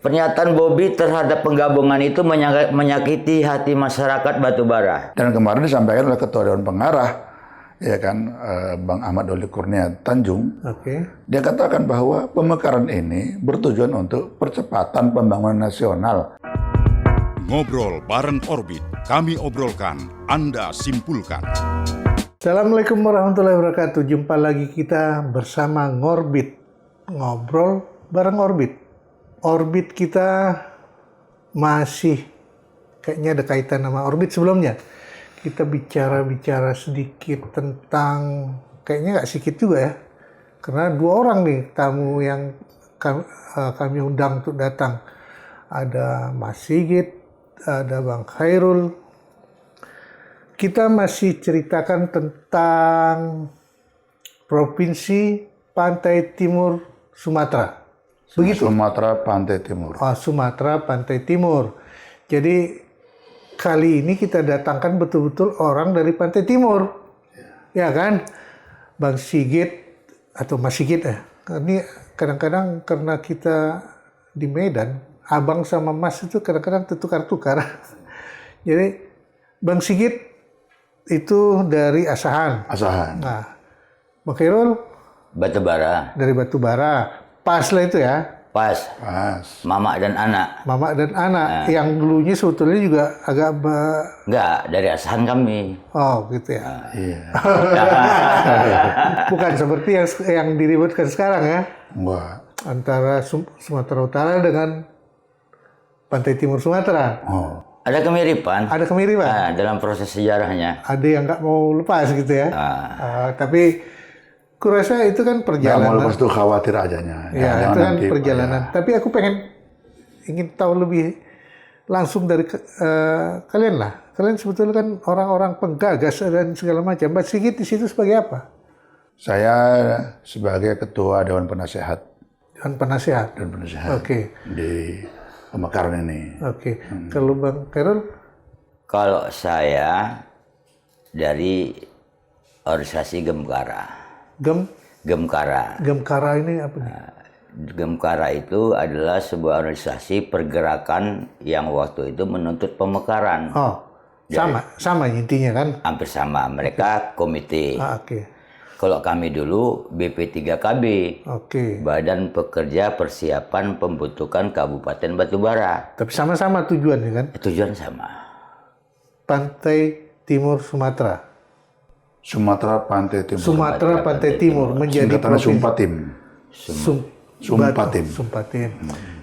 Pernyataan Bobi terhadap penggabungan itu menyakiti hati masyarakat Batubara. Dan kemarin disampaikan oleh Ketua Dewan Pengarah, ya kan, Bang Ahmad Doli Kurnia Tanjung. Dia katakan bahwa pemekaran ini bertujuan untuk percepatan pembangunan nasional. Ngobrol bareng Orbit, kami obrolkan, Anda simpulkan. Assalamualaikum warahmatullahi wabarakatuh. Jumpa lagi kita bersama Ngorbit, ngobrol bareng Orbit. Orbit kita masih kayaknya ada kaitan sama Orbit sebelumnya. Kita bicara sedikit tentang, kayaknya nggak sedikit juga ya, karena 2 orang nih tamu yang kami undang untuk datang. Ada Mas Sigit, ada Bang Khairul. Kita masih ceritakan tentang Provinsi Pantai Timur Sumatera. Begitu? Sumatera Pantai Timur. Sumatera Pantai Timur. Jadi kali ini kita datangkan betul-betul orang dari Pantai Timur. Ya kan? Bang Sigit atau Mas Sigit ya. Ini kadang-kadang karena kita di Medan, abang sama mas itu kadang-kadang tertukar-tukar. Jadi Bang Sigit itu dari Asahan. Nah, Bang Khairul Batubara. dari Batubara. Pas lah itu ya. Pas. Mama dan anak. Nah. Yang dulunya sebetulnya juga agak Enggak, dari Asahan kami. Oh, gitu ya. Iya. Bukan seperti yang diributkan sekarang ya. Wah. Antara Sumatera Utara dengan Pantai Timur Sumatera. Oh. Ada kemiripan. Ada kemiripan. Nah, dalam proses sejarahnya. Ada yang nggak mau lepas gitu ya. Tapi kurasa itu kan perjalanan. Nggak mau lepas itu khawatir ajanya. Ya, itu kan perjalanan. Tapi aku ingin tahu lebih langsung dari kalian lah. Kalian sebetulnya kan orang-orang penggagas dan segala macam. Mas Sigit di situ sebagai apa? Saya sebagai Ketua Dewan Penasehat. Dewan Penasehat. Oke. Di pemekaran ini. Oke. Kalau Bang Khairul? Kalau saya dari organisasi Gemkara. Gemkara. Gemkara ini apa nih? Gemkara itu adalah sebuah organisasi pergerakan yang waktu itu menuntut pemekaran. Oh, sama intinya kan? Hampir sama. Mereka komite. Oke. Kalau kami dulu BP3KB. Oke. Badan Pekerja Persiapan Pembentukan Kabupaten Batubara. Tapi sama-sama tujuannya kan? Tujuan sama. Pantai Timur Sumatera. Sumatera Pantai Timur. Menjadi provinsi. Sumpatim.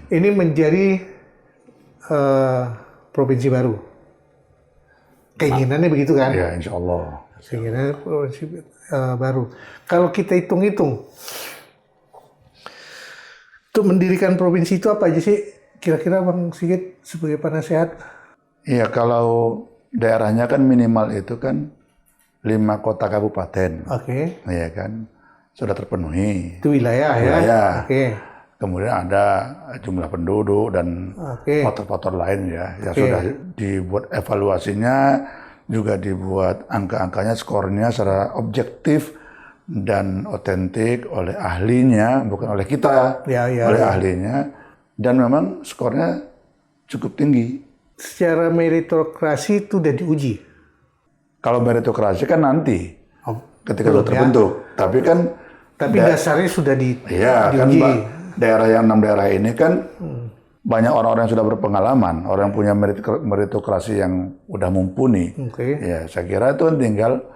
Ini menjadi provinsi baru. Keinginannya begitu kan? Ya, insya Allah. Keinginannya provinsi baru. Kalau kita hitung-hitung, untuk mendirikan provinsi itu apa aja sih? Kira-kira Bang Sigit sebagai penasehat? Iya, kalau daerahnya kan minimal itu kan 5 kota kabupaten. Oke. Iya kan, sudah terpenuhi. Itu wilayah ya? Oke. Kemudian ada jumlah penduduk dan faktor-faktor lain ya. Yang sudah dibuat evaluasinya, juga dibuat angka-angkanya, skornya secara objektif dan otentik oleh ahlinya, bukan oleh kita, oleh ahlinya. Dan memang skornya cukup tinggi. Secara meritokrasi itu udah diuji? Kalau meritokrasi kan nanti, ketika sudah terbentuk. Ya. Tapi dasarnya sudah diuji. Kan daerah yang 6 daerah ini kan banyak orang-orang yang sudah berpengalaman, orang yang punya meritokrasi yang udah mumpuni. Ya, saya kira itu tinggal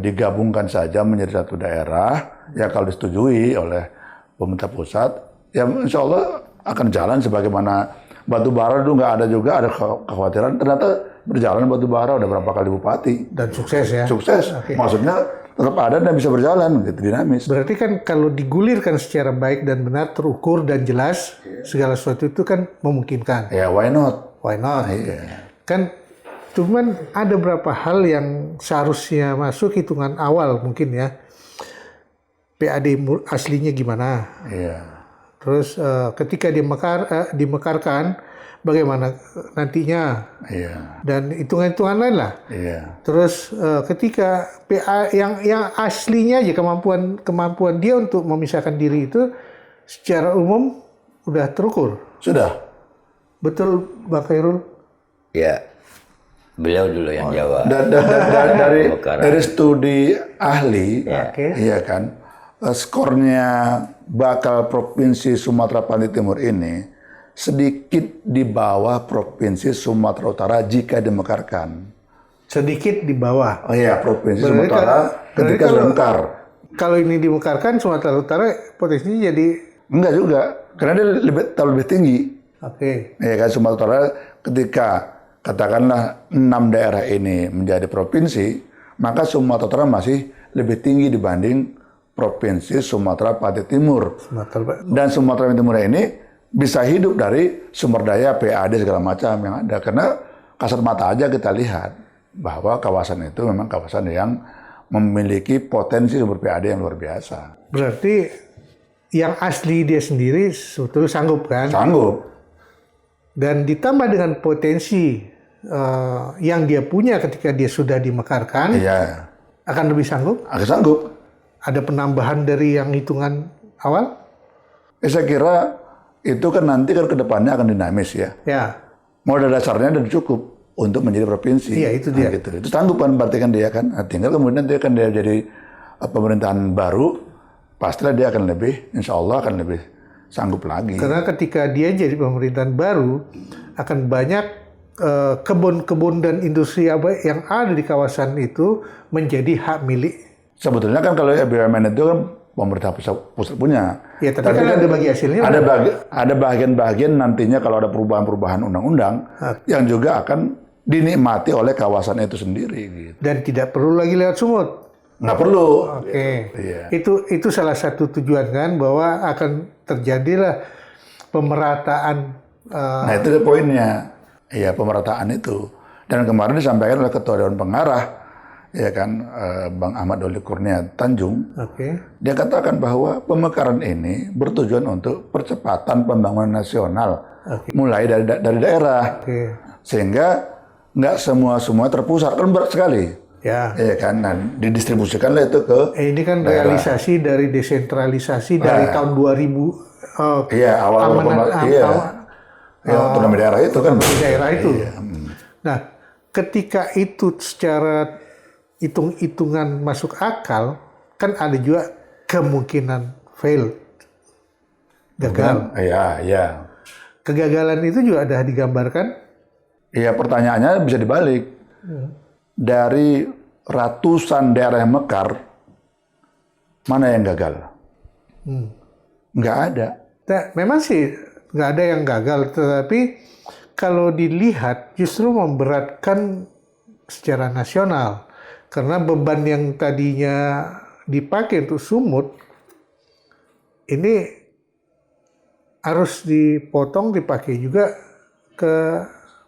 digabungkan saja menjadi satu daerah. Ya kalau disetujui oleh pemerintah pusat, ya insya Allah akan jalan sebagaimana Batubara dulu nggak ada juga, ada kekhawatiran. Ternyata berjalan Batubara udah berapa kali bupati. Dan sukses ya? Sukses. Maksudnya tetap ada dan bisa berjalan, gitu, dinamis. Berarti kan kalau digulirkan secara baik dan benar, terukur dan jelas, segala sesuatu itu kan memungkinkan. Ya, why not? Kan cuman ada beberapa hal yang seharusnya masuk hitungan awal mungkin ya. PAD aslinya gimana? Terus ketika dimekarkan, bagaimana nantinya? Dan hitungan-hitungan lain lah. Terus ketika PA yang aslinya aja kemampuan dia untuk memisahkan diri itu secara umum udah terukur. Sudah. Betul, Bang Khairul? Ya, beliau dulu yang jawab. Dari studi ahli, Oke. iya kan, skornya bakal Provinsi Sumatera Pantai Timur ini sedikit di bawah Provinsi Sumatera Utara jika dimekarkan. Sedikit di bawah. Oh iya, Provinsi Berarti Sumatera ketika sudah mekar. Kalau ini dimekarkan, Sumatera Utara potensinya jadi... Enggak juga, karena dia lebih tinggi. Oke. Ya kan, Sumatera Utara ketika katakanlah 6 daerah ini menjadi provinsi, maka Sumatera Utara masih lebih tinggi dibanding Provinsi Sumatera Pantai Timur. Dan Sumatera Timur ini bisa hidup dari sumber daya PAD segala macam yang ada. Karena kasat mata aja kita lihat bahwa kawasan itu memang kawasan yang memiliki potensi sumber PAD yang luar biasa. Berarti yang asli dia sendiri sebetulnya sanggup kan? Sanggup. Dan ditambah dengan potensi yang dia punya ketika dia sudah dimekarkan, Iya. akan lebih sanggup? Agak sanggup. Ada penambahan dari yang hitungan awal? Saya kira itu kan nanti kan ke depannya akan dinamis ya. Ya. Modal dasarnya sudah cukup untuk menjadi provinsi. Iya, itu dia. Nah, gitu. Itu sanggup kan berarti kan dia kan. Nah, tinggal kemudian dia kan dia jadi pemerintahan baru, pastilah dia akan lebih, insya Allah akan lebih sanggup lagi. Karena ketika dia jadi pemerintahan baru, akan banyak kebun-kebun dan industri apa yang ada di kawasan itu menjadi hak milik. Sebetulnya kan kalau BUMN itu kan pemerintah pusat punya. Ya, tapi kan ada bagi hasilnya. Ada bagian-bagian nantinya kalau ada perubahan-perubahan undang-undang yang juga akan dinikmati oleh kawasan itu sendiri. Gitu. Dan tidak perlu lagi lewat sumut. Nggak perlu. Oke. Iya. Itu salah satu tujuan kan, bahwa akan terjadilah pemerataan. Nah itu dia poinnya. Iya, pemerataan itu. Dan kemarin disampaikan oleh Ketua Dewan Pengarah, ya kan, Bang Ahmad Doli Kurnia Tanjung. Oke. Dia katakan bahwa pemekaran ini bertujuan untuk percepatan pembangunan nasional, mulai dari daerah, sehingga nggak semua terpusat, kan berat sekali. Ya. Ya kan, nah, didistribusikanlah itu ke Ini kan daerah. Realisasi dari desentralisasi dari tahun 2000. Iya, awal otonomi daerah itu kan. Otonomi daerah itu. Iya. Nah, ketika itu secara hitung-hitungan masuk akal, kan ada juga kemungkinan fail, gagal. Iya. Kegagalan itu juga ada digambarkan. Iya, pertanyaannya bisa dibalik. Dari ratusan daerah yang mekar, mana yang gagal? Nggak ada. Nah, memang sih nggak ada yang gagal, tetapi kalau dilihat justru memberatkan secara nasional. Karena beban yang tadinya dipakai untuk sumut, ini harus dipotong, dipakai juga ke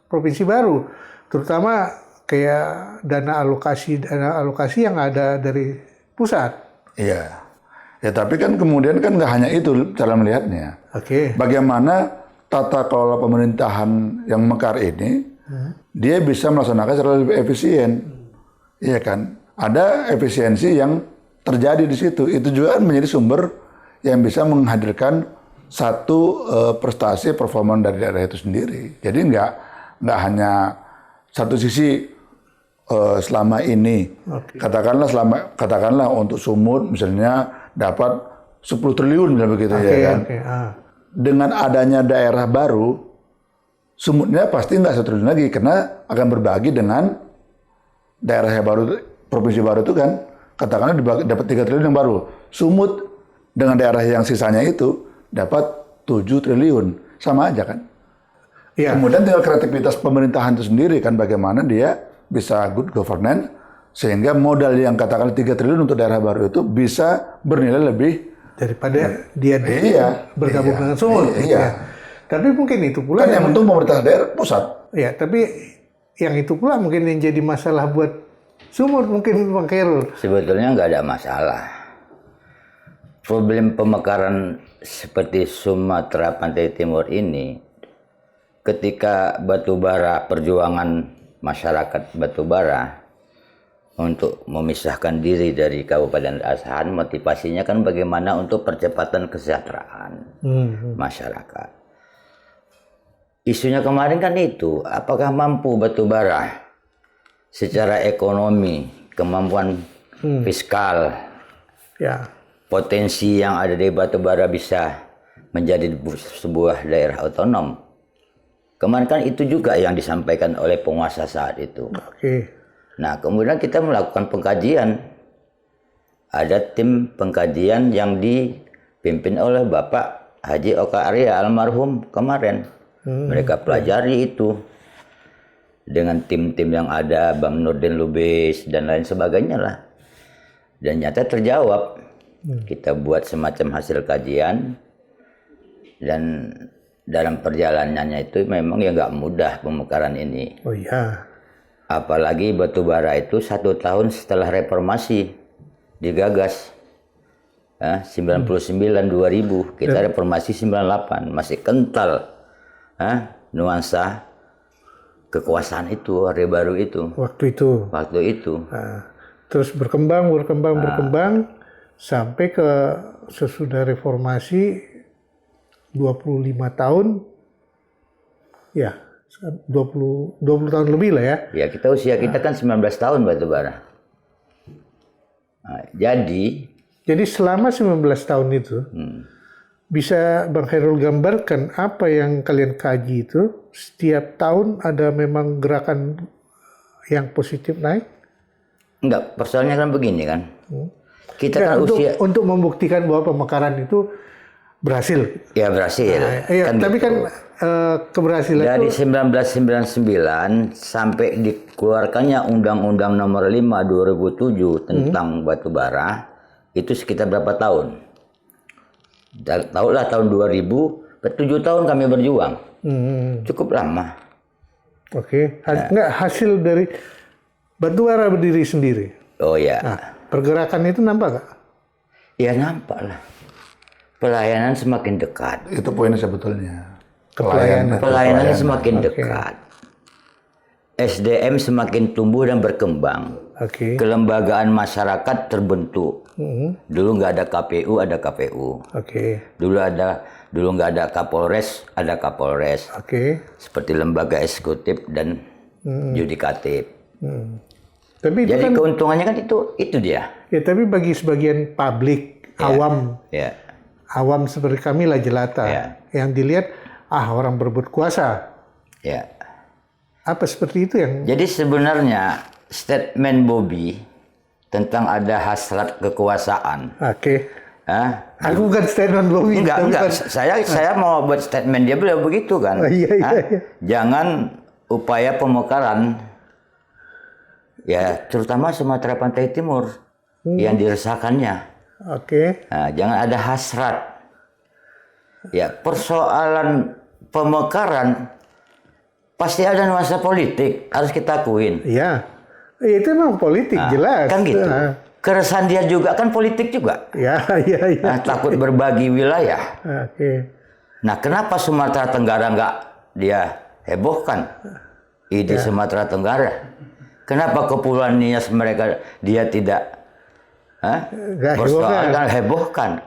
provinsi baru. Terutama kayak dana alokasi yang ada dari pusat. Iya. Ya tapi kan kemudian kan nggak hanya itu cara melihatnya. Oke. Bagaimana tata kelola pemerintahan yang mekar ini, dia bisa melaksanakan secara lebih efisien. Iya kan? Ada efisiensi yang terjadi di situ. Itu juga kan menjadi sumber yang bisa menghadirkan satu prestasi performa dari daerah itu sendiri. Jadi nggak hanya satu sisi selama ini. Katakanlah untuk sumut misalnya dapat 10 triliun misalnya begitu ya kan. Dengan adanya daerah baru, sumutnya pasti nggak 1 triliun lagi karena akan berbagi dengan daerah yang baru, provinsi baru itu kan, katakanlah dapat 3 triliun yang baru. Sumut dengan daerah yang sisanya itu dapat 7 triliun. Sama aja kan. Ya. Kemudian tinggal kreativitas pemerintahan itu sendiri kan, bagaimana dia bisa good governance sehingga modal yang katakanlah 3 triliun untuk daerah baru itu bisa bernilai lebih daripada dia bergabung dengan sumut. Iya. Ya. Tapi mungkin itu pula kan yang untung pemerintah daerah pusat. Ya, tapi yang itu pula mungkin yang jadi masalah buat sumut mungkin Bang Khairul. Sebetulnya nggak ada masalah. Problem pemekaran seperti Sumatera Pantai Timur ini, ketika batubara, perjuangan masyarakat batubara untuk memisahkan diri dari Kabupaten Asahan, motivasinya kan bagaimana untuk percepatan kesejahteraan masyarakat. isunya kemarin kan itu, apakah mampu batubara secara ekonomi, kemampuan fiskal, Ya. potensi yang ada di batubara bisa menjadi sebuah daerah otonom. Kemarin kan itu juga yang disampaikan oleh penguasa saat itu. Oke. Nah, kemudian kita melakukan pengkajian. Ada tim pengkajian yang dipimpin oleh Bapak Haji Oka Arya almarhum kemarin. Mereka pelajari itu dengan tim-tim yang ada, Bang Nurdin Lubis dan lain sebagainya lah. Dan nyata terjawab. Kita buat semacam hasil kajian dan dalam perjalanannya itu memang ya nggak mudah pemekaran ini. Oh iya. Apalagi batubara itu 1 tahun setelah reformasi digagas. 99-2000, kita reformasi 98, masih kental nuansa kekuasaan itu, Orde Baru itu. Waktu itu. Nah, terus berkembang sampai ke sesudah reformasi 25 tahun, ya 20 tahun lebih lah ya. Ya usia kita kan 19 tahun batubara. Nah, jadi selama 19 tahun itu, bisa Bang Hairul gambarkan apa yang kalian kaji itu, setiap tahun ada memang gerakan yang positif naik? Enggak, persoalannya kan begini kan. Kita kan untuk membuktikan bahwa pemekaran itu berhasil. Ya berhasil. Kan tapi gitu. Kan keberhasilan dari 1999 sampai dikeluarkannya Undang-Undang Nomor 5 2007 tentang batubara itu sekitar berapa tahun? Tahulah tahun 2000, 7 tahun kami berjuang. Cukup lama. Oke. Enggak hasil dari batubara berdiri sendiri. Oh ya. Nah, pergerakan itu nampak nggak? Ya nampak lah. Pelayanan semakin dekat. Itu poinnya sebetulnya. Pelayanannya semakin dekat. SDM semakin tumbuh dan berkembang. Kelembagaan masyarakat terbentuk. Dulu nggak ada KPU, ada KPU. Dulu nggak ada Kapolres, ada Kapolres. Seperti lembaga eksekutif dan yudikatif. Tapi jadi kan, keuntungannya kan itu dia. Ya, tapi bagi sebagian publik awam. Ya. Awam seperti kami lah jelata, yang dilihat orang berebut kuasa. Ya. Apa seperti itu yang? Jadi sebenarnya statement Bobby tentang ada hasrat kekuasaan. Aku bukan statement Bobby. Enggak. Saya mau buat statement dia beliau begitu kan. Iya. Jangan upaya pemekaran, ya terutama Sumatera Pantai Timur yang diresahkannya. Nah, jangan ada hasrat. Ya, persoalan pemekaran pasti ada nuansa politik, harus kita akuin. Iya. Itu memang politik jelas. Kan gitu. Keresahan dia juga kan politik juga. Iya. Takut berbagi wilayah. Nah, kenapa Sumatera Tenggara nggak dia hebohkan? Ide Sumatera Tenggara. Kenapa Kepulauan Nias mereka dia tidak persoalan hebohkan.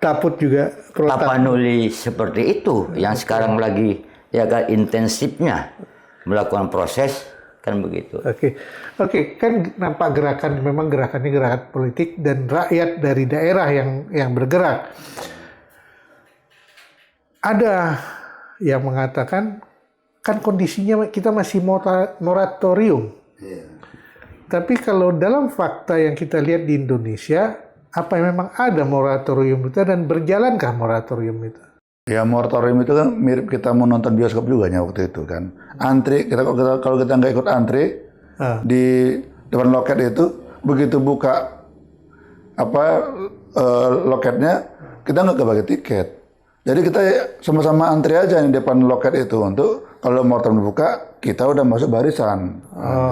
Taput juga. Tapanuli seperti itu yang sekarang lagi ya kan intensifnya melakukan proses kan begitu. Oke, kan nampak memang gerakannya gerakan politik dan rakyat dari daerah yang bergerak. Ada yang mengatakan kan kondisinya kita masih moratorium. Tapi kalau dalam fakta yang kita lihat di Indonesia, apa memang ada moratorium itu dan berjalankah moratorium itu? Ya moratorium itu kan mirip kita mau nonton bioskop juga waktu itu kan. Antri, kalau kita nggak ikut antri di depan loket itu, begitu buka loketnya, kita nggak kebagi tiket. Jadi kita sama-sama antri aja di depan loket itu untuk kalau moratorium dibuka, kita udah masuk barisan.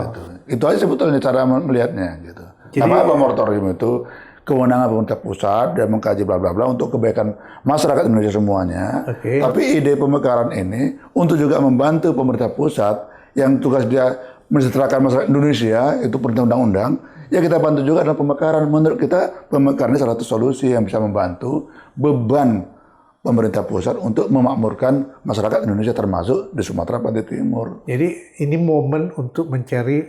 Gitu. Itu aja sebetulnya cara melihatnya gitu. Apa moratorium itu? Kewenangan pemerintah pusat dan mengkaji bla bla bla untuk kebaikan masyarakat Indonesia semuanya. Tapi ide pemekaran ini untuk juga membantu pemerintah pusat yang tugas dia mensejahterakan masyarakat Indonesia itu perintah undang-undang. Ya kita bantu juga dalam pemekaran. Menurut kita pemekaran ini salah satu solusi yang bisa membantu beban pemerintah pusat untuk memakmurkan masyarakat Indonesia termasuk di Sumatera Pantai Timur. Jadi ini momen untuk mencari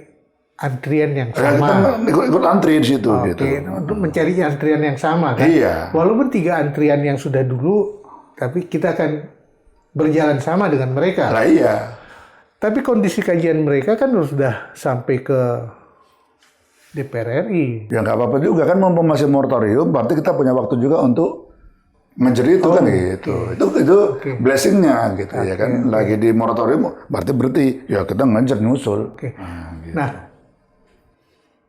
antrian yang Kita sama. ikut antri di situ gitu. Oke, untuk mencari antrian yang sama kan? Iya. Walaupun 3 antrian yang sudah dulu, tapi kita akan berjalan sama dengan mereka. Lah iya. Tapi kondisi kajian mereka kan sudah sampai ke DPR RI. Ya nggak apa-apa juga kan, mumpung masih moratorium, berarti kita punya waktu juga untuk menjadi itu kan gitu. Itu blessingnya gitu ya kan. Lagi di moratorium, berarti ya kita ngejar nyusul. Oke. Nah,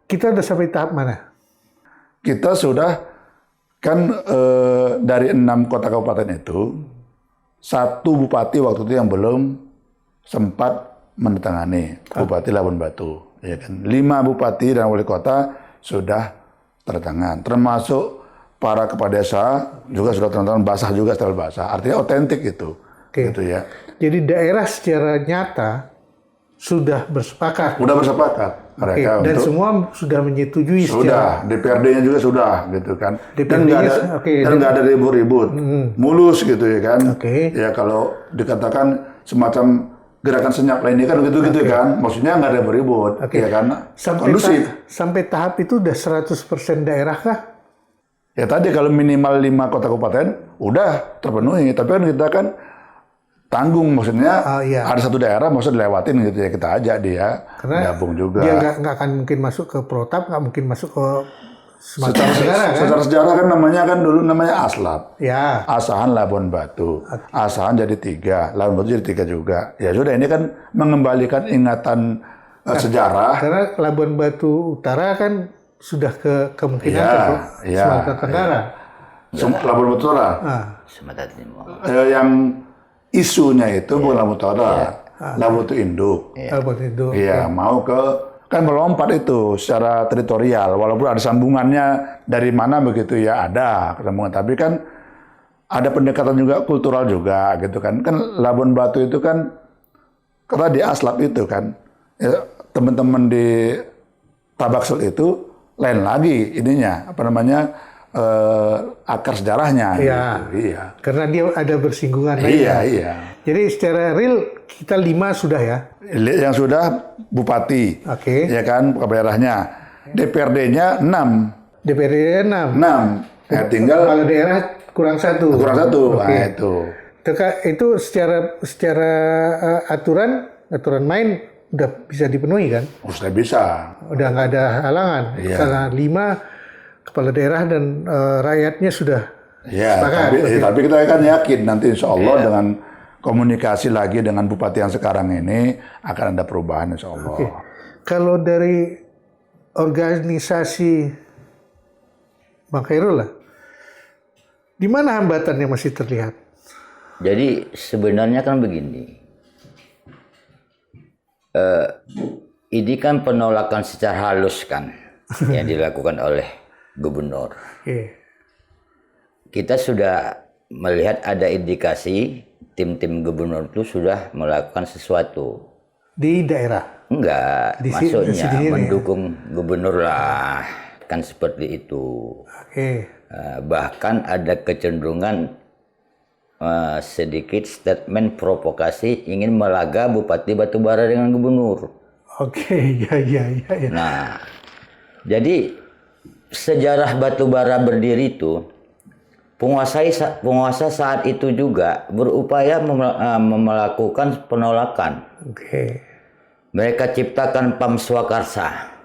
kita udah sampai tahap mana? Kita sudah kan dari 6 kota kabupaten itu, 1 bupati waktu itu yang belum sempat menandatangani, Bupati Labuan Batu. Ya kan? 5 bupati dan wali kota sudah tertangan, termasuk para kepala desa juga sudah tertangan, basah juga setelah basah. Artinya otentik itu, gitu ya. Jadi daerah secara nyata sudah bersepakat. Udah bersepakat mereka Dan untuk semua sudah menyetujui sudah, DPRD-nya juga sudah, gitu kan. Dan DPRD-nya, nggak ada ribut-ribut, mulus gitu ya kan. Ya kalau dikatakan semacam gerakan senyap lainnya kan gitu-gitu kan, maksudnya nggak ada ribut, ya kan, kondusif. Sampai tahap itu udah 100% daerah kah? Ya tadi kalau minimal 5 kota kabupaten udah terpenuhi, tapi kan kita kan tanggung, maksudnya ada satu daerah maksudnya dilewatin gitu ya, kita ajak dia gabung juga. Dia nggak akan mungkin masuk ke Protap, nggak mungkin masuk ke Sumatera Negara kan? Secara sejarah kan namanya kan dulu namanya Aslab. Ya. Asahan Labuan Batu. Asahan jadi 3, Labuan Batu jadi 3 juga. Ya sudah, ini kan mengembalikan ingatan sejarah. Karena Labuan Batu Utara kan sudah kemungkinan ke Sumatera Tenggara. Labuan Batu Utara. Sumatera Timur. Yang isunya itu bukan Labuan Utara, Labuan Batu Induk. Labuan Induk. Iya, mau ke kan melompat itu secara teritorial, walaupun ada sambungannya dari mana begitu ya, ada sambungan, tapi kan ada pendekatan juga kultural juga gitu kan. Kan Labuan Batu itu kan karena di Aslab itu kan ya, teman-teman di Tabaksel itu lain lagi ininya apa namanya akar sejarahnya. Iya. Gitu. Iya. Karena dia ada bersinggungan. Iya. Jadi secara real kita 5 sudah ya. Yang sudah bupati, ya kan, kepala daerahnya. DPRD-nya 6. DPRD 6. Ya, tinggal kepala daerah kurang 1. Kurang 1. Nah, itu. Itu secara aturan main udah bisa dipenuhi kan? Sudah bisa. Udah nggak ada halangan. Iya. Karena 5 kepala daerah dan rakyatnya sudah sepakat. Tapi kita kan yakin nanti insya Allah dengan komunikasi lagi dengan bupati yang sekarang ini akan ada perubahan insya Allah. Kalau dari organisasi Bang Khairul lah, di mana hambatan yang masih terlihat? Jadi sebenarnya kan begini, ini kan penolakan secara halus kan yang dilakukan oleh gubernur. Kita sudah melihat ada indikasi tim-tim gubernur itu sudah melakukan sesuatu. Di daerah? Enggak, maksudnya mendukung gubernur lah. Kan seperti itu. Bahkan ada kecenderungan sedikit statement provokasi ingin melaga Bupati Batubara dengan gubernur. Ya. Nah, jadi sejarah Batubara berdiri itu, penguasa saat itu juga berupaya melakukan penolakan. Mereka ciptakan PAM Swakarsa.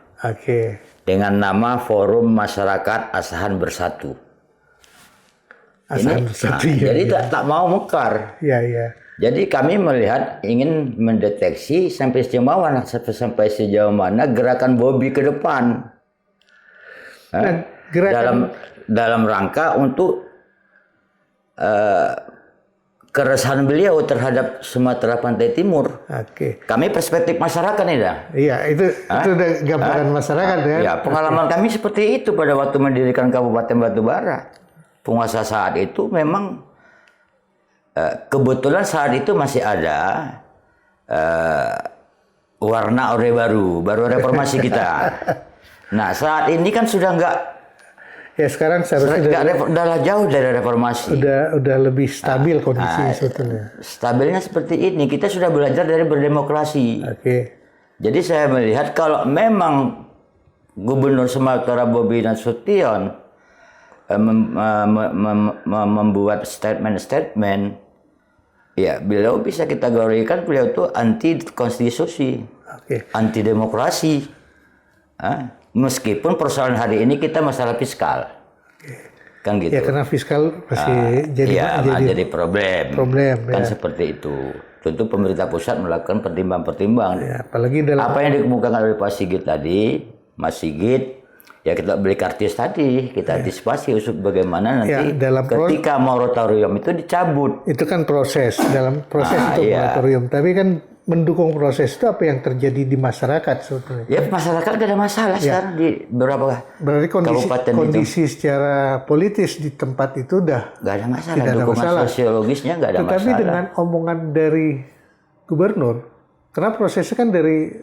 Dengan nama Forum Masyarakat Asahan Bersatu. Jadi tak mau mekar. Jadi kami melihat ingin mendeteksi sampai sejauh mana gerakan Bobby ke depan. Dalam rangka untuk keresahan beliau terhadap Sumatera Pantai Timur. Kami perspektif masyarakat nih dah. Iya, itu udah gambaran masyarakat ya. Ya, pengalaman kami seperti itu pada waktu mendirikan Kabupaten Batubara. Penguasa saat itu memang kebetulan saat itu masih ada warna Orde Baru reformasi kita. Nah, saat ini kan sudah enggak Ya sekarang seharusnya Udahlah jauh dari reformasi. udah lebih stabil kondisi sebetulnya. Stabilnya seperti ini, kita sudah belajar dari berdemokrasi. Oke. Jadi saya melihat kalau memang Gubernur Sumatera Bobi Nasution membuat statement-statement, ya beliau bisa kita kategorikan beliau itu anti konstitusi, anti demokrasi. Meskipun persoalan hari ini kita masalah fiskal, kan gitu. Ya karena fiskal pasti jadi problem kan ya. Seperti itu. Tentu pemerintah pusat melakukan pertimbangan-pertimbangan. Ya, apalagi dalam apa yang dikemukakan oleh Pak Sigit tadi, Mas Sigit, ya kita beli kartis tadi, kita antisipasi bagaimana nanti ketika moratorium itu dicabut. Itu kan proses, dalam proses untuk moratorium. Tapi kan mendukung proses itu apa yang terjadi di masyarakat sebetulnya. Ya masyarakat gak ada masalah sekarang di beberapa berarti kabupaten kondisi secara politis di tempat itu udah gak ada masalah. Dukungan sosiologisnya gak ada masalah. Tetapi dengan omongan dari gubernur, karena prosesnya kan dari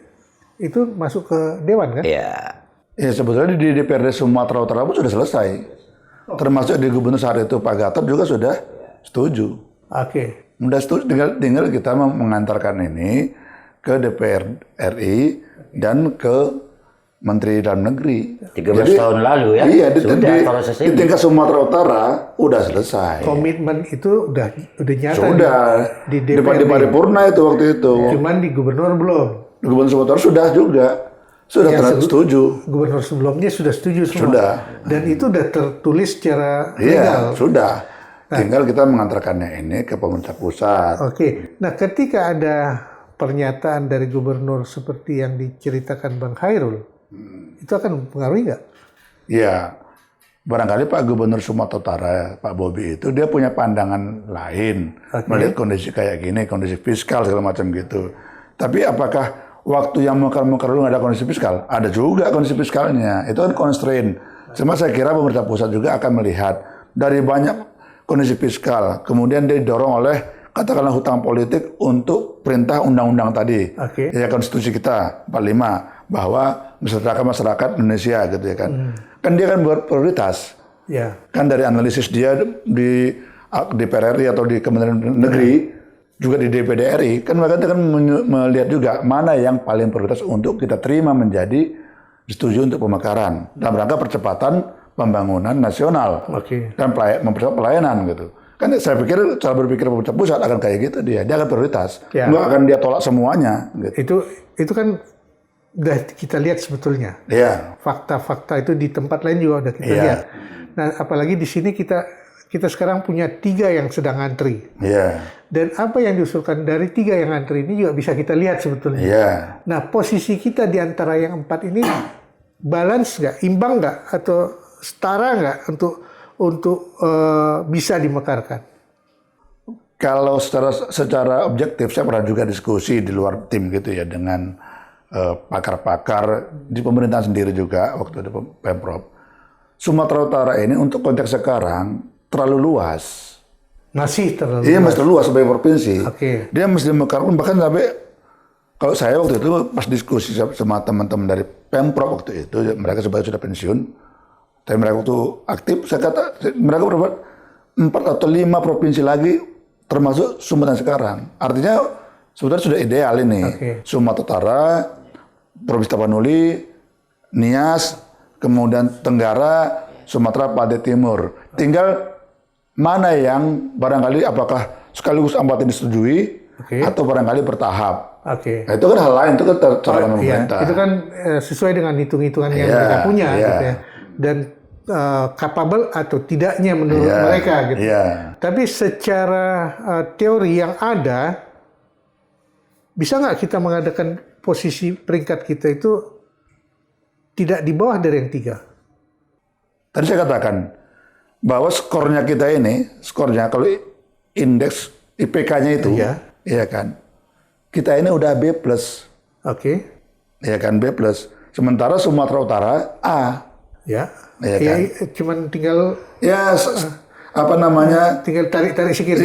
itu masuk ke dewan kan? Iya. Ya sebetulnya di DPRD Sumatera Utara pun sudah selesai. Termasuk di gubernur saat itu Pak Gatot juga sudah setuju. Oke. Udah setuju, tinggal kita mengantarkan ini ke DPR RI dan ke Menteri Dalam Negeri. 13 tahun lalu ya. Iya, di sudah tingkat Sumatera Utara udah selesai. Komitmen itu udah nyata. Sudah. Di DPR. Di paripurna itu waktu itu. Cuman di gubernur belum. Di Gubernur Sumatera sudah juga. Sudah setuju. Gubernur sebelumnya sudah setuju semua. Sudah. Dan itu udah tertulis secara legal. Iya, sudah. Tinggal kita mengantarkannya ini ke pemerintah pusat. Oke. Nah, ketika ada pernyataan dari gubernur seperti yang diceritakan Bang Khairul, itu akan mempengaruhi nggak? Iya. Barangkali Pak Gubernur Sumatera Utara, Pak Bobi itu dia punya pandangan lain. Melihat kondisi kayak gini, kondisi fiskal segala macam gitu. Tapi apakah waktu yang mekar-mekar dulu nggak ada kondisi fiskal? Ada juga kondisi fiskalnya. Itu kan constraint. Cuma saya kira pemerintah pusat juga akan melihat dari banyak kondisi fiskal, kemudian didorong oleh katakanlah hutang politik untuk perintah undang-undang tadi, ya konstitusi kita 45 bahwa masyarakat Indonesia gitu ya kan, kan dia kan buat prioritas, kan dari analisis dia di DPR RI atau di Kementerian Negeri, juga di DPD RI, kan mereka kan melihat juga mana yang paling prioritas untuk kita terima menjadi disetujui untuk pemekaran dalam rangka percepatan pembangunan nasional dan mempercepat pelayanan gitu. Kan saya pikir cara berpikir pemerintah pusat akan kayak gitu dia akan prioritas, nggak akan dia tolak semuanya. Gitu. Itu kan udah kita lihat sebetulnya. Fakta-fakta itu di tempat lain juga udah kita lihat. Nah, apalagi di sini kita sekarang punya 3 yang sedang antri. Dan apa yang diusulkan dari 3 yang antri ini juga bisa kita lihat sebetulnya. Nah, posisi kita di antara yang 4 ini balance nggak, imbang nggak, atau setara nggak untuk bisa dimekarkan? Kalau secara objektif, saya pernah juga diskusi di luar tim gitu ya dengan pakar-pakar di pemerintahan sendiri juga waktu di Pemprov. Sumatera Utara ini untuk konteks sekarang terlalu luas. Masih terlalu luas? Iya, masih terlalu luas sebagai provinsi. Dia mesti dimekarkan bahkan sampai, kalau saya waktu itu pas diskusi sama teman-teman dari Pemprov waktu itu, mereka sebenarnya sudah pensiun, tapi mereka waktu aktif, saya kata mereka berbuat 4 atau 5 provinsi lagi termasuk Sumatera sekarang. Artinya sebetulnya sudah ideal ini. Sumatera Utara, Provinsi Tapanuli, Nias, kemudian Tenggara, Sumatera pada Timur. Tinggal mana yang barangkali apakah sekaligus 4 ini disetujui atau barangkali bertahap. Nah, itu kan hal lain, itu kan cara pemerintah. Itu kan sesuai dengan hitung-hitungan yang mereka punya gitu ya. Dan capable atau tidaknya menurut mereka gitu. Tapi secara teori yang ada, bisa nggak kita mengadakan posisi peringkat kita itu tidak di bawah dari yang 3? Tadi saya katakan bahwa skornya kita ini, kalau indeks IPK-nya itu, ya kan, kita ini udah B+. Ya kan, B+. Sementara Sumatera Utara A. Kan? Cuman tinggal apa namanya? Tinggal tarik-tarik sikit.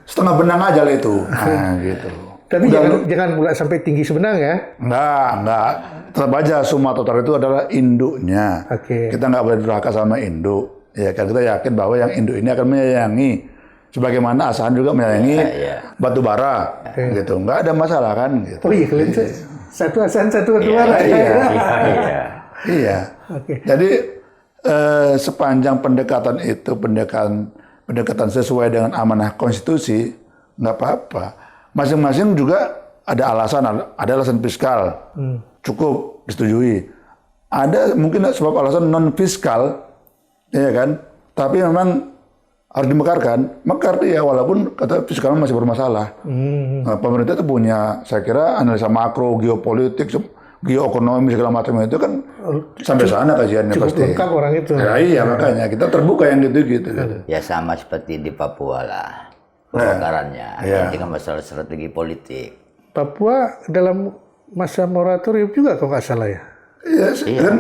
Setengah benang aja lah itu. Nah, gitu. Tapi jangan pula sampai tinggi Sumedang ya. Enggak. Tetap aja Sumatera Utara itu adalah induknya. Oke. Kita nggak boleh durhaka sama induk. Ya kan kita yakin bahwa yang induk ini akan menyayangi. Sebagaimana Asahan juga menyayangi batu bara. Gitu. Nggak ada masalah kan. Gitu. Oh iya, kalian satu Asahan, satu batu bara. Iya. Oke. Jadi sepanjang pendekatan itu pendekatan sesuai dengan amanah konstitusi, nggak apa-apa. Masing-masing juga ada alasan fiskal, cukup disetujui. Ada mungkin sebab alasan non fiskal, ya kan? Tapi memang harus dimekarkan, mekar dia walaupun kata fiskal masih bermasalah. Nah, pemerintah itu punya, saya kira analisa makro, geopolitik, geoekonomi segala macam itu kan sampai sana kajiannya cukup pasti. Cukup lengkap orang itu. Ya, iya makanya kita terbuka yang gitu-gitu. Ya sama seperti di Papua lah pembongkarannya. Ini kan masalah strategi politik. Papua dalam masa moratorium juga kalau nggak salah ya. Iya kan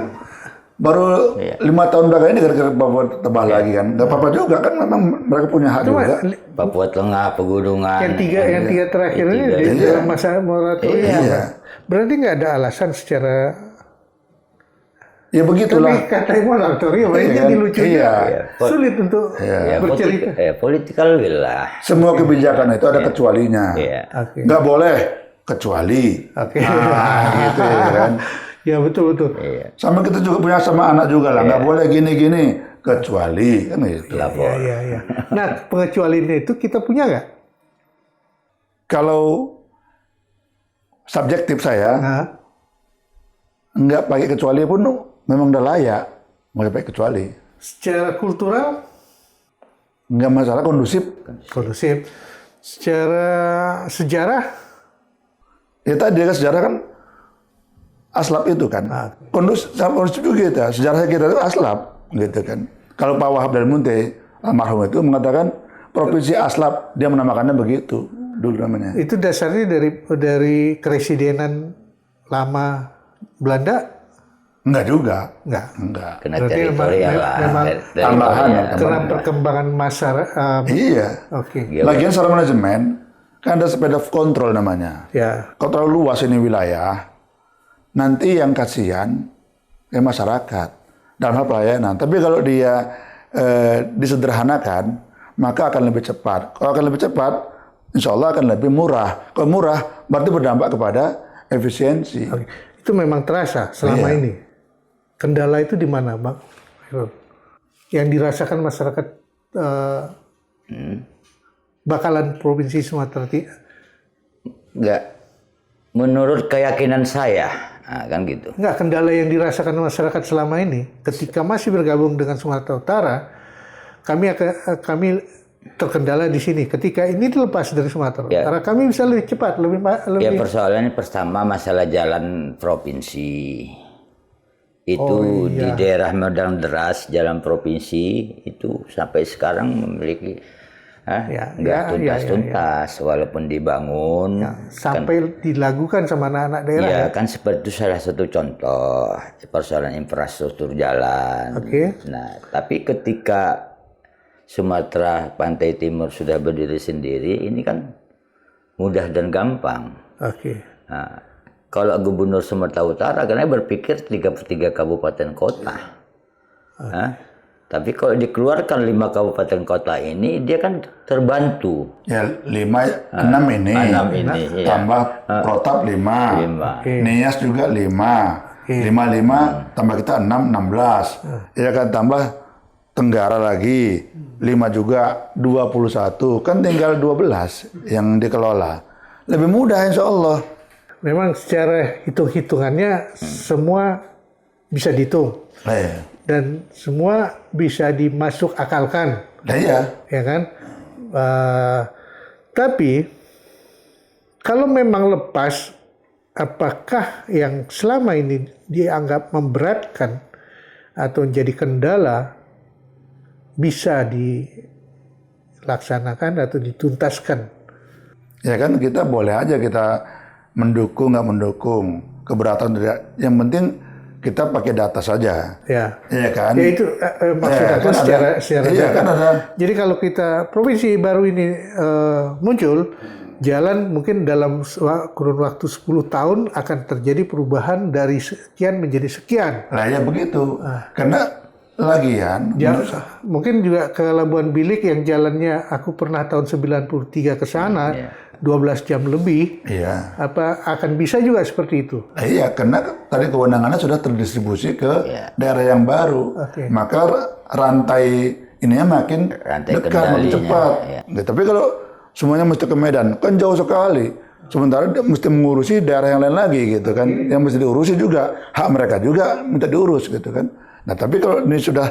baru 5 tahun belakangan ini gara-gara Papua tebal lagi kan. Nggak apa-apa juga kan memang mereka punya hak juga. Papua Tengah, pegunungan. Yang tiga terakhir ini di dalam masa moratorium. Berarti nggak ada alasan secara. Ya begitulah. Tapi katanya moratorium, ini jadi lucu juga. Sulit untuk bercerita. Political will lah. Semua kebijakan itu ada kecualinya. Nggak boleh kecuali. Gitu ya kan. Ya betul. Sama kita juga punya sama anak juga lah. Nggak boleh gini-gini kecuali kan gitu. Iya. Nah pengecualian itu kita punya nggak? Kalau subjektif saya nggak pakai kecuali pun memang udah layak mau pakai kecuali. Secara kultural nggak masalah, kondusif. Secara sejarah ya tadi kan sejarah kan aslap itu kan kondusif juga kita, sejarah kita itu aslap gitu kan. Kalau Pak Wahab dan Munte almarhum itu mengatakan provinsi aslap, dia menamakannya begitu dulu namanya. Itu dasarnya dari keresidenan lama Belanda? Enggak juga. Enggak. Kena teritorial lah. Tambahan. Karena perkembangan masyarakat. Iya. Oke. Lagian secara manajemen kan ada sepeda kontrol namanya. Ya. Kalau terlalu luas ini wilayah, nanti yang kasihan masyarakat dalam hal pelayanan. Tapi kalau dia disederhanakan, maka akan lebih cepat. Kalau akan lebih cepat, insya Allah akan lebih murah. Kalau murah, berarti berdampak kepada efisiensi. Oke. Itu memang terasa selama ini. Kendala itu di mana, Bang? Yang dirasakan masyarakat bakalan Provinsi Sumatera Enggak. Menurut keyakinan saya, kan gitu. Enggak, kendala yang dirasakan masyarakat selama ini, ketika masih bergabung dengan Sumatera Utara, kami terkendala di sini. Ketika ini dilepas dari Sumatera Utara, kami bisa lebih cepat, lebih. Ya persoalannya pertama masalah jalan provinsi. Itu di daerah Medan Deras, jalan provinsi itu sampai sekarang memiliki nggak tuntas-tuntas, walaupun dibangun. Sampai dilakukan sama anak-anak daerah. Ya kan seperti itu salah satu contoh persoalan infrastruktur jalan. Nah, tapi ketika Sumatera Pantai Timur sudah berdiri sendiri, ini kan mudah dan gampang. Nah, kalau Gubernur Sumatera Utara karena berpikir 3/3 kabupaten kota. Tapi kalau dikeluarkan 5 kabupaten kota ini, dia kan terbantu. Ya 6 ini. 6 ini. Tambah Protap 5. Nias juga 5. 5 tambah kita 6, 16. Ya kan tambah Tenggara lagi. 5 juga 21. Kan tinggal 12 yang dikelola. Lebih mudah insya Allah. Memang secara hitung-hitungannya semua bisa dihitung. Dan semua bisa dimasuk akalkan. Ya kan? Tapi kalau memang lepas, apakah yang selama ini dianggap memberatkan atau menjadi kendala bisa dilaksanakan atau dituntaskan? Ya kan kita boleh aja kita mendukung nggak mendukung, keberatan tidak. Yang penting kita pakai data saja. Ya kan? Ya itu maksudnya kan secara iya, data. Kan ada. Jadi kalau kita provinsi baru ini muncul, jalan mungkin dalam kurun waktu 10 tahun akan terjadi perubahan dari sekian menjadi sekian. Nah ya begitu. Karena lagian mungkin juga ke Labuan Bilik yang jalannya aku pernah tahun 93 ke sana 12 jam lebih. Iya. Apa akan bisa juga seperti itu? Iya, karena tadi kewenangannya sudah terdistribusi ke daerah yang baru. Maka rantai ininya makin dekat, makin cepat. Nah, tapi kalau semuanya mesti ke Medan, kan jauh sekali. Sementara dia mesti mengurusi daerah yang lain lagi gitu kan. Yang mesti diurusi juga, hak mereka juga minta diurus gitu kan. Nah, tapi kalau ini sudah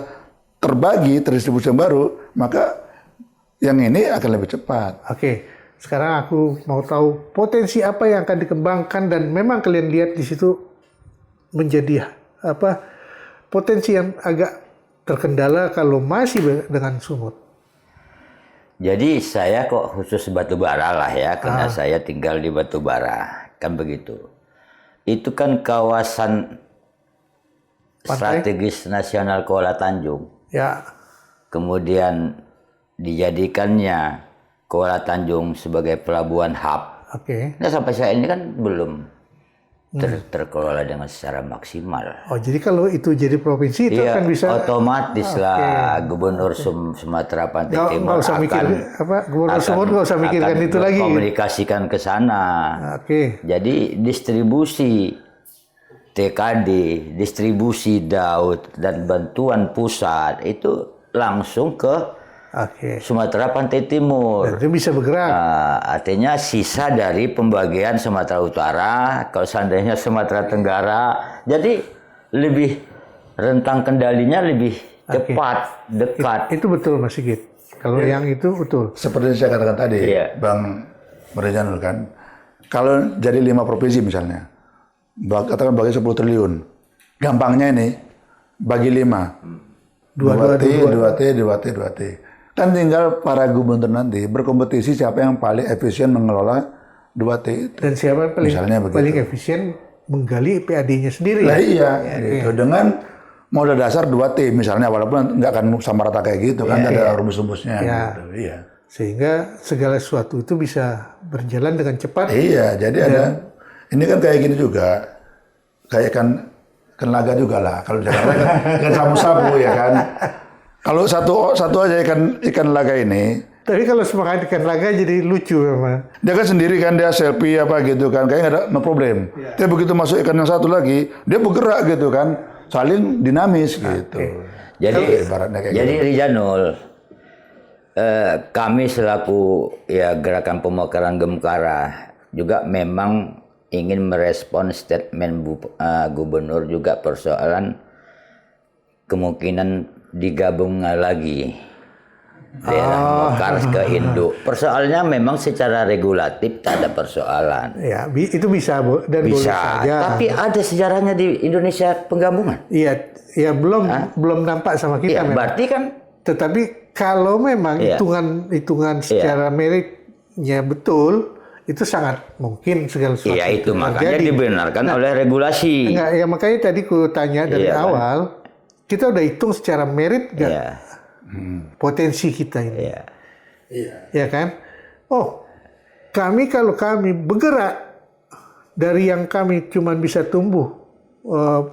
terbagi, terdistribusi yang baru, maka yang ini akan lebih cepat. Oke. Sekarang aku mau tahu potensi apa yang akan dikembangkan dan memang kalian lihat di situ menjadi apa potensi yang agak terkendala kalau masih dengan sumut. Jadi saya kok khusus batubara lah ya, karena saya tinggal di batubara, kan begitu. Itu kan kawasan strategis nasional Kuala Tanjung. Ya. Kemudian dijadikannya Kuala Tanjung sebagai pelabuhan hub. Nah sampai saat ini kan belum terkelola dengan secara maksimal. Oh jadi kalau itu jadi provinsi itu akan bisa otomatis lah Gubernur Sumatera Pantai Timur usah mikir, Gubernur Sumut nggak usah mikirkan itu lagi. Komunikasikan ke sana. Jadi distribusi TKD, distribusi DAUD dan bantuan pusat itu langsung ke Sumatera Pantai Timur. Dan itu bisa bergerak. Artinya sisa dari pembagian Sumatera Utara, kalau seandainya Sumatera Tenggara, jadi lebih rentang kendalinya lebih cepat, dekat. Itu betul Mas Sigit. Kalau yang itu betul. Seperti saya katakan tadi, Bang Merejanul kan, kalau jadi 5 provinsi misalnya, katakan bagi 10 triliun, gampangnya ini bagi 5, 2T. Kan tinggal para gubernur nanti berkompetisi siapa yang paling efisien mengelola 2T itu. Dan siapa paling efisien menggali PAD-nya sendiri. Nah iya, gitu. Dengan modal dasar 2T misalnya, walaupun nggak akan sama rata kayak gitu kan, ada rumus-rumusnya. Gitu. Iya. Sehingga segala sesuatu itu bisa berjalan dengan cepat. Iya, jadi ada, ini kan kayak gini juga, kayak kan laga juga lah. Kalau di Jakarta kan sabu-sabu ya kan. Kalau satu aja ikan laga ini. Tapi kalau semangat ikan laga jadi lucu memang. Dia kan sendiri kan, dia selfie apa gitu kan, kayaknya ada no problem. Tapi begitu masuk ikan yang satu lagi, dia bergerak gitu kan, saling dinamis gitu. Jadi gitu. Rijanul, kami selaku gerakan pemekaran Gemkara juga memang ingin merespon statement Gubernur juga persoalan kemungkinan digabung lagi daerah Mekar ke Induk. Persoalannya memang secara regulatif tak ada persoalan. Ya, itu bisa dan bisa. Boleh saja. Tapi ada sejarahnya di Indonesia penggabungan. Iya, belum nampak sama kita. Iya, berarti kan. Tetapi kalau memang hitungan secara meritnya betul, itu sangat mungkin segala sesuatu. Iya, itu makanya dibenarkan oleh regulasi. Enggak, ya makanya tadi ku tanya dari awal. Kita udah hitung secara merit nggak potensi kita ini, ya kan? Oh, kalau kami bergerak dari yang kami cuma bisa tumbuhan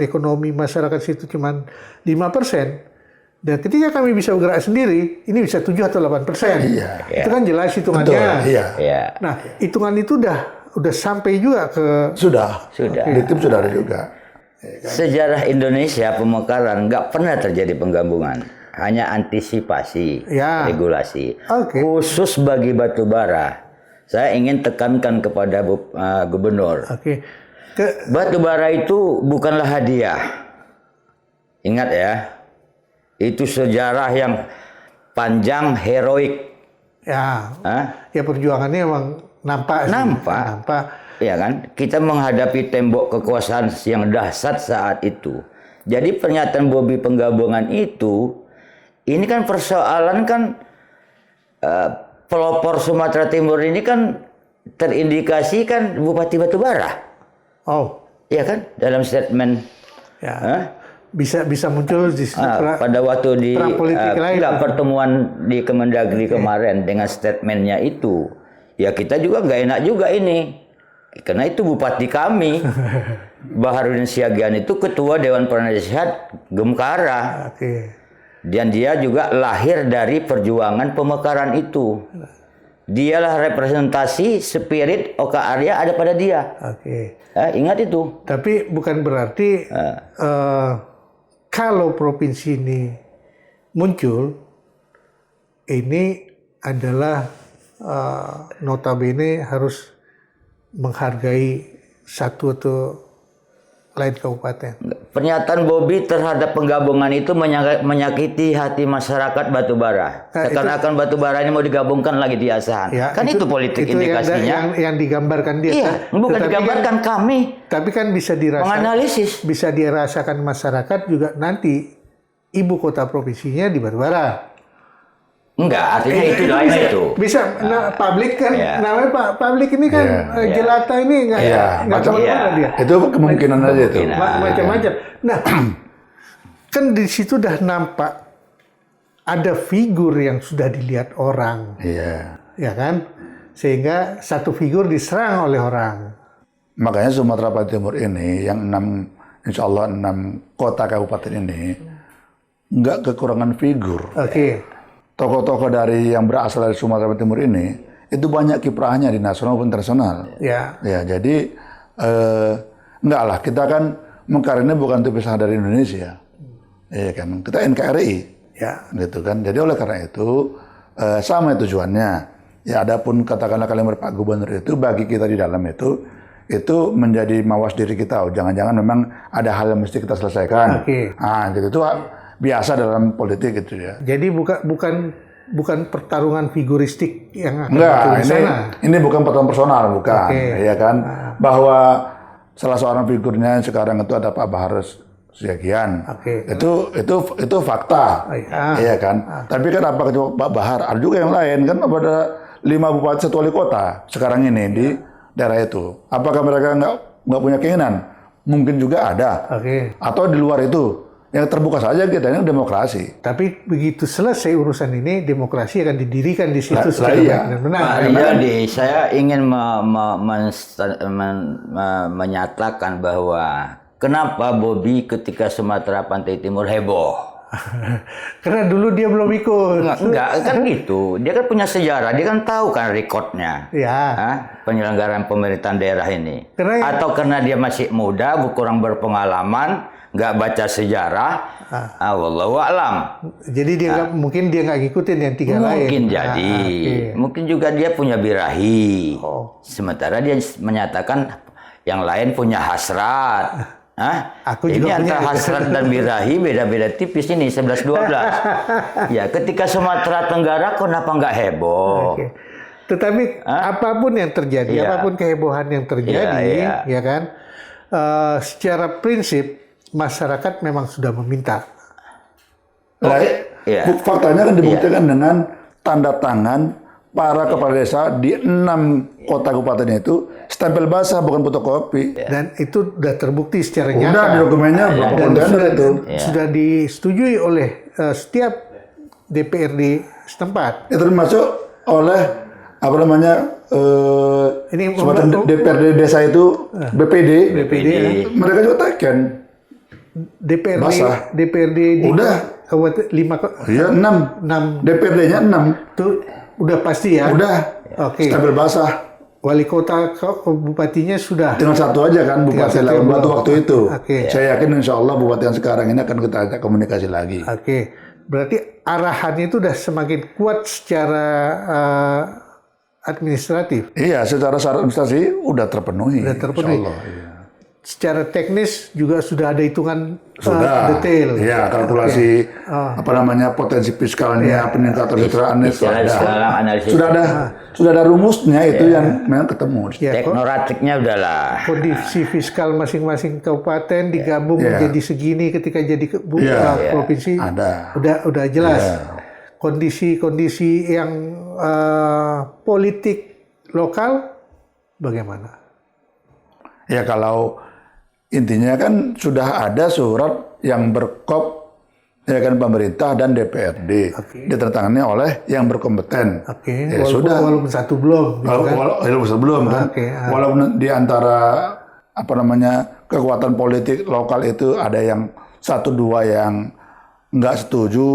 ekonomi masyarakat situ cuma 5%, dan ketika kami bisa bergerak sendiri, ini bisa 7 atau 8%. Itu kan jelas hitungannya. Nah, hitungan itu udah sampai juga ke sudah. Di tim sudah ada juga. Sejarah Indonesia pemekaran nggak pernah terjadi penggabungan, hanya antisipasi regulasi. Khusus bagi batubara, saya ingin tekankan kepada Gubernur. Batubara itu bukanlah hadiah. Ingat ya, itu sejarah yang panjang, heroik. Ya perjuangannya emang nampak. Ya kan, kita menghadapi tembok kekuasaan yang dahsyat saat itu. Jadi pernyataan Bobi penggabungan itu, ini kan persoalan kan pelopor Sumatera Timur ini kan terindikasi kan Bupati Batubara. Iya kan, dalam statement. Bisa muncul di pada waktu di perang politik lain. Pertemuan di Kemendagri kemarin dengan statementnya itu. ya kita juga nggak enak juga ini. Karena itu bupati kami, Baharudin Siagian itu ketua Dewan Penasehat Gemkara. Oke. Dan dia juga lahir dari perjuangan pemekaran itu. Dialah representasi spirit Oka Arya ada pada dia. Oke. Ingat itu. Tapi bukan berarti kalau provinsi ini muncul, ini adalah notabene harus menghargai satu atau lain kabupaten. Pernyataan Bobi terhadap penggabungan itu menyakiti hati masyarakat Batubara. Seakan-akan Batubara ini mau digabungkan lagi di Asahan. Ya, Kan itu politik itu indikasinya. yang digambarkan dia. Iya, bukan Tetapi digambarkan kan, kami. Tapi kan bisa Menganalisis. bisa dirasakan masyarakat juga nanti ibu kota provinsinya di Batubara. Enggak, artinya itu lain itu. Bisa, publik kan, namanya publik ini kan jelata ini nggak kemana-mana dia. Itu kemungkinan aja itu. Macam-macam. Nah, kan di situ udah nampak ada figur yang sudah dilihat orang, ya kan? Sehingga satu figur diserang oleh orang. Makanya Sumatera Barat Timur ini yang insya Allah 6 kota kabupaten ini nggak kekurangan figur. Oke. Tokoh-tokoh yang berasal dari Sumatera Barat Timur ini itu banyak kiprahnya di nasional maupun internasional. Ya. Ya, jadi enggak lah, kita kan Mekar ini bukan terpisah dari Indonesia. Iya kan, kita NKRI. Ya. Gitu kan. Jadi oleh karena itu sama tujuannya. Ya, adapun katakanlah kalimat Pak Gubernur itu bagi kita di dalam itu menjadi mawas diri kita. Jangan-jangan memang ada hal yang mesti kita selesaikan. Oke. Ah, gitu itu biasa dalam politik gitu ya. Jadi bukan pertarungan figuristik yang akan Enggak, di sana. ini bukan pertarungan personal, bukan. Ya kan? Bahwa salah seorang figurnya sekarang itu ada Pak Bahar Siagian. Itu fakta. Iya kan? Tapi kan apa Pak Bahar? Ada juga yang lain kan, ada 5 bupati 1 wali kota sekarang ini di daerah itu. Apakah mereka nggak punya keinginan? Mungkin juga ada. Atau di luar itu. Yang terbuka saja kita ini demokrasi. Tapi begitu selesai urusan ini, demokrasi akan didirikan di situ secara benar-benar. Jadi saya ingin menyatakan bahwa kenapa Bobi ketika Sumatera Pantai Timur heboh? Karena dulu dia belum ikut. Enggak kan gitu. Dia kan punya sejarah, dia kan tahu kan rekodnya. Penyelenggaraan pemerintahan daerah ini. Atau karena dia masih muda, kurang berpengalaman, nggak baca sejarah, wallahu a'lam. Jadi dia mungkin dia nggak ngikutin yang 3 lain. Mungkin jadi, mungkin juga dia punya birahi. Sementara dia menyatakan yang lain punya hasrat. Ini antara hasrat dan birahi beda-beda tipis ini 11-12. Ya, ketika Sumatera Tenggara kenapa nggak heboh? Tetapi apapun yang terjadi, apapun kehebohan yang terjadi, ya kan, secara prinsip masyarakat memang sudah meminta. Faktanya kan dibuktikan dengan tanda tangan para kepala desa di 6 kota kabupaten itu stempel basah bukan fotokopi. Dan itu sudah terbukti secara nyata. Udah di dokumennya sudah disetujui oleh setiap DPRD setempat. Itu termasuk oleh DPRD desa itu BPD. Mereka juga taken. DPRD di kabupaten 6 DPRD-nya 6 itu udah pasti ya. Stempel basah. Wali kota bupatinya sudah tinggal 1 aja kan, Bupati Labuan Batu waktu itu. Saya yakin insya Allah bupati yang sekarang ini akan kita ajak komunikasi lagi. Berarti arahannya itu udah semakin kuat secara administratif. Iya, secara syarat administrasi udah terpenuhi. Insya Allah, secara teknis juga sudah ada hitungan detail. Iya, kalkulasi potensi fiskalnya, peningkatan kesejahteraannya sudah ada rumusnya itu yang memang ketemu. Teknoratiknya udahlah. Kondisi fiskal masing-masing kabupaten digabung menjadi segini ketika jadi provinsi udah jelas. Kondisi-kondisi yang politik lokal bagaimana? Ya kalau intinya kan sudah ada surat yang berkop ya kan, pemerintah dan DPRD. Ditandatangani oleh yang berkompeten. Ya sudah. Walaupun satu belum. Gitu kan? Walaupun sebelum kan. Walaupun di antara kekuatan politik lokal itu ada yang 1-2 yang nggak setuju,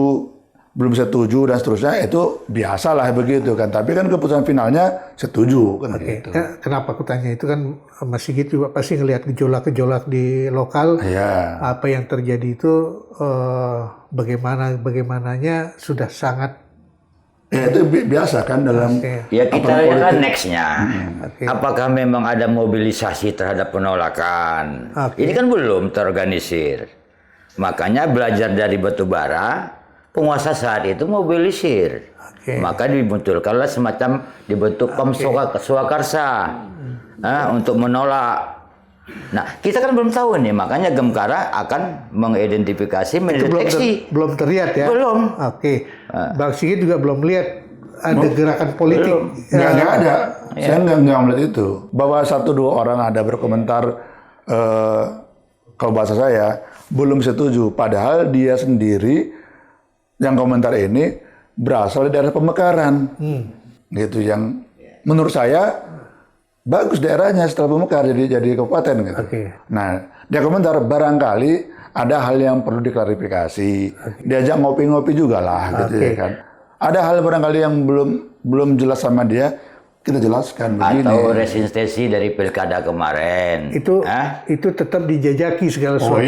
belum setuju dan seterusnya, itu biasalah begitu kan. Tapi kan keputusan finalnya setuju kan gitu. Kenapa aku tanya itu kan, Mas Sigit juga pasti ngelihat gejolak-gejolak di lokal. Apa yang terjadi itu bagaimananya sudah sangat. Ya itu biasa kan dalam. Ya kita lihat kan nextnya. Apakah memang ada mobilisasi terhadap penolakan? Ini kan belum terorganisir. Makanya belajar dari batubara. Penguasa saat itu mobilisir, maka dimunculkanlah semacam dibentuk PAM Swakarsa untuk menolak. Nah, kita kan belum tahu nih, makanya Gemkara akan mengidentifikasi, mendeteksi. Belum terlihat ya? Belum. Bang Sigit juga belum lihat ada gerakan politik. Nggak ada. Saya nggak melihat itu. Bahwa 1-2 orang ada berkomentar, kalau bahasa saya, belum setuju. Padahal dia sendiri yang komentar ini berasal dari daerah pemekaran, gitu, yang menurut saya bagus daerahnya setelah pemekar jadi kabupaten gitu. Nah, dia komentar barangkali ada hal yang perlu diklarifikasi, diajak ngopi-ngopi juga lah, gitu ya kan. Ada hal barangkali yang belum jelas sama dia, kita jelaskan begini. Atau resistensi dari pilkada kemarin. Itu tetap dijajaki segala sesuatu.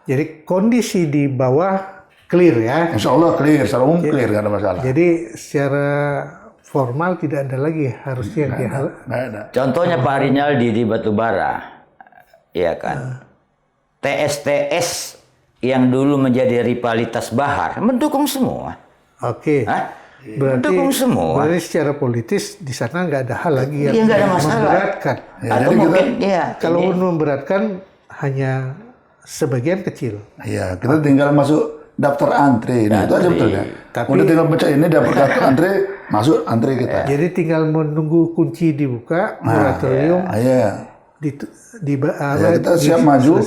Jadi kondisi di bawah clear ya. Insya Allah clear, secara umum clear, nggak ada masalah. Jadi secara formal tidak ada lagi harusnya. Nggak ada. Contohnya Pak Rinaldi di Batubara, ya kan. TS-TS yang dulu menjadi rivalitas Bahar mendukung semua. Mendukung semua. Berarti secara politis di sana nggak ada hal lagi yang nggak ada masalah. Memberatkan. Atau mungkin kalau memberatkan hanya sebagian kecil. Iya, kita tinggal masuk daftar antri, nah, itu aja betul ya. Udah tinggal baca ini daftar antri, masuk antri kita. Jadi tinggal menunggu kunci dibuka, moratorium. Kita siap maju,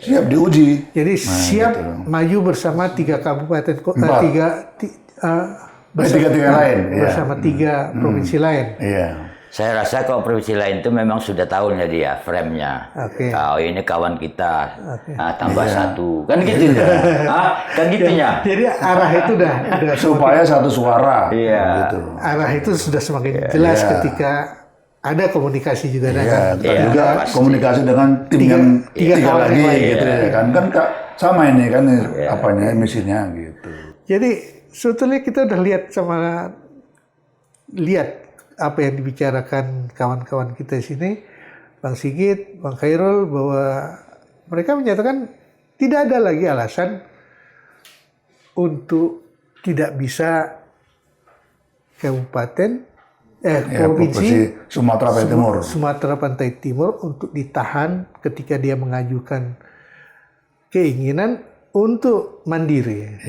siap diuji. Jadi siap maju bersama 3 kabupaten, tiga lain, bersama 3 provinsi lain. Saya rasa kalau provinsi lain itu memang sudah tahunnya dia, frame-nya. Oh ini kawan kita, tambah 1. Kan gitu ya? Kan gitunya. Jadi arah itu udah supaya satu suara. Gitu. Arah itu sudah semakin jelas ketika ada komunikasi juga. Juga komunikasi dengan tim yang 3 lagi gitu ya kan. Kan sama ini kan misinya gitu. Jadi sebetulnya kita udah lihat apa yang dibicarakan kawan-kawan kita di sini, Bang Sigit, Bang Khairul, bahwa mereka menyatakan tidak ada lagi alasan untuk tidak bisa provinsi Sumatera Pantai Timur untuk ditahan ketika dia mengajukan keinginan untuk mandiri.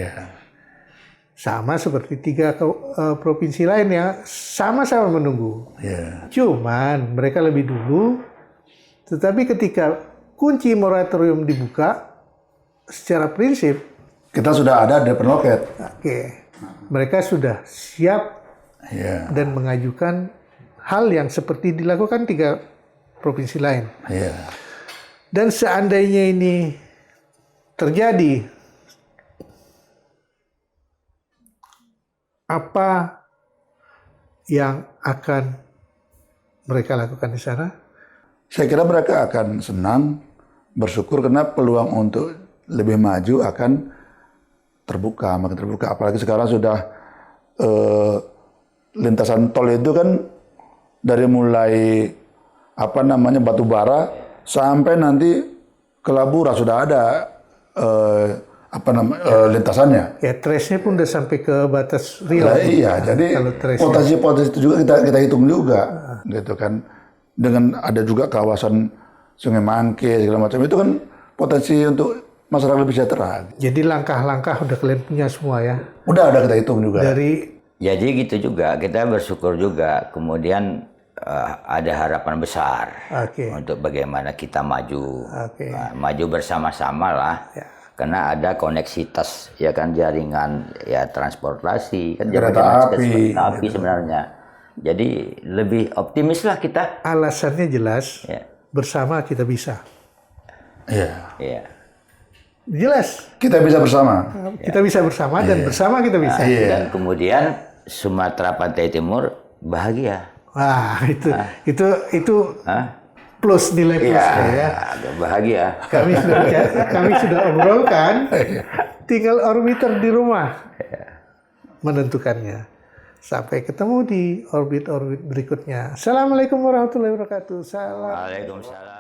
Sama seperti 3 provinsi lain yang sama-sama menunggu. Cuman mereka lebih dulu, tetapi ketika kunci moratorium dibuka, secara prinsip kita sudah ada depan loket. Mereka sudah siap dan mengajukan hal yang seperti dilakukan 3 provinsi lain. Dan seandainya ini terjadi, apa yang akan mereka lakukan di sana? Saya kira mereka akan senang, bersyukur karena peluang untuk lebih maju akan terbuka, makin terbuka. Apalagi sekarang sudah lintasan tol itu kan dari mulai Batubara sampai nanti ke Labura sudah ada lintasannya. Trace-nya pun udah sampai ke batas Riau. Jadi potensi-potensi itu juga kita hitung juga, gitu kan. Dengan ada juga kawasan Sungai Mangke segala macam, itu kan potensi untuk masyarakat lebih sejahtera. Jadi langkah-langkah udah kalian punya semua ya? Udah kita hitung juga. Jadi gitu juga, kita bersyukur juga. Kemudian ada harapan besar untuk bagaimana kita maju, maju bersama-sama lah. karena ada koneksitas ya kan, jaringan ya transportasi kan, Kereta kereta api, api sebenarnya. Jadi lebih optimis lah kita. Alasannya jelas, Ya. bersama kita bisa. Iya. Ya. Jelas, Kita bisa bersama. kita bisa bersama dan bersama kita bisa. Dan kemudian Sumatera Pantai Timur bahagia. Wah, itu Hah? plus nilai plus ya. Agak bahagia. Kami sudah obrolkan, tinggal orbiter di rumah menentukannya. Sampai ketemu di orbit-orbit berikutnya. Assalamualaikum warahmatullahi wabarakatuh. Salam. Waalaikumsalam.